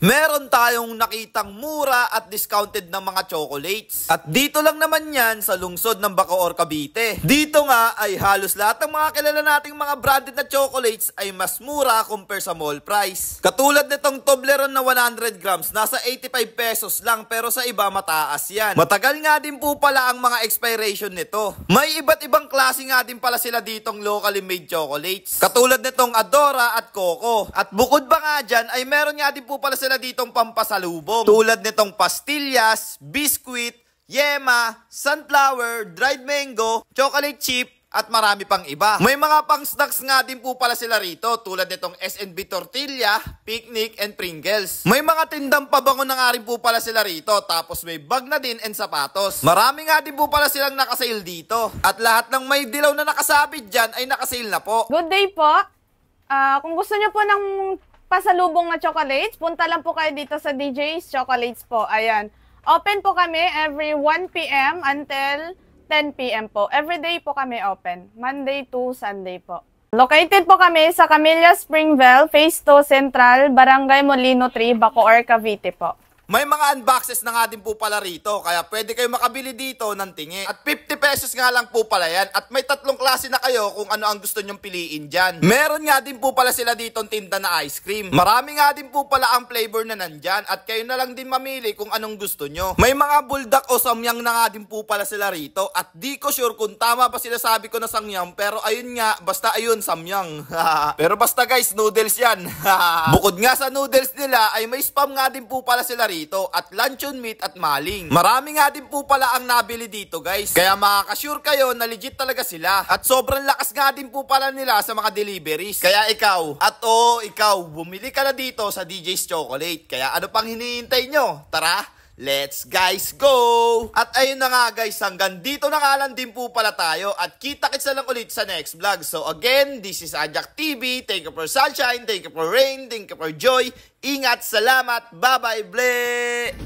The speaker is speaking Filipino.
Meron tayong nakitang mura at discounted ng mga chocolates. At dito lang naman yan sa lungsod ng Bacoor, Cavite. Dito nga ay halos lahat ng mga kilala nating mga branded na chocolates ay mas mura compare sa mall price. Katulad nitong Toblerone na 100 grams, nasa 85 pesos lang pero sa iba mataas yan. Matagal nga din po pala ang mga expiration nito. May iba't ibang klase nga din pala sila ditong locally made chocolates. Katulad nitong Adora at Coco. At bukod ba nga dyan ay meron nga din po pala sila ditong pampasalubong. Tulad nitong pastillas, biscuit, yema, sunflower, dried mango, chocolate chip, at marami pang iba. May mga pang snacks nga din po pala sila rito. Tulad nitong S&B tortilla, picnic, and Pringles. May mga tindang pabango na nga rin po pala sila rito. Tapos may bag na din and sapatos. Marami nga din po pala silang nakasale dito. At lahat ng may dilaw na nakasabit dyan ay nakasale na po. Good day po. Kung gusto nyo po ng pasalubong na chocolates, punta lang po kayo dito sa DJ's Chocolates po. Ayan. Open po kami every 1 p.m. until 10 p.m. po. Every day po kami open. Monday to Sunday po. Located po kami sa Camellia Springville, Phase 2 Central, Barangay Molino 3, Bacoor, Cavite po. May mga unboxes na nga din po pala rito, kaya pwede kayo makabili dito ng tingi. At 50 pesos nga lang po pala yan. At may tatlong klase na kayo kung ano ang gusto nyong piliin dyan. Meron nga din po pala sila dito tinda na ice cream. Marami nga din po pala ang flavor na nandyan. At kayo na lang din mamili kung anong gusto nyo. May mga buldak o samyang na nga din po pala sila rito. At di ko sure kung tama pa sila sabi ko na samyang. Pero ayun nga, basta ayun, samyang. Pero basta guys, noodles yan. Bukod nga sa noodles nila, ay may spam nga din po pala sila rito. At luncheon meat at maling. Marami nga din po pala ang nabili dito guys. Kaya makakasure kayo na legit talaga sila. At sobrang lakas nga din po pala nila sa mga deliveries. Kaya ikaw, ikaw, bumili ka na dito sa DJ's Chocolate. Kaya ano pang hinihintay nyo? Tara! Let's guys go! At ayun na nga guys, hanggang dito na nga lang din po pala tayo. At kita-kits na lang ulit sa next vlog. So again, this is Ajak TV. Thank you for sunshine, thank you for rain, thank you for joy. Ingat, salamat, bye-bye, ble!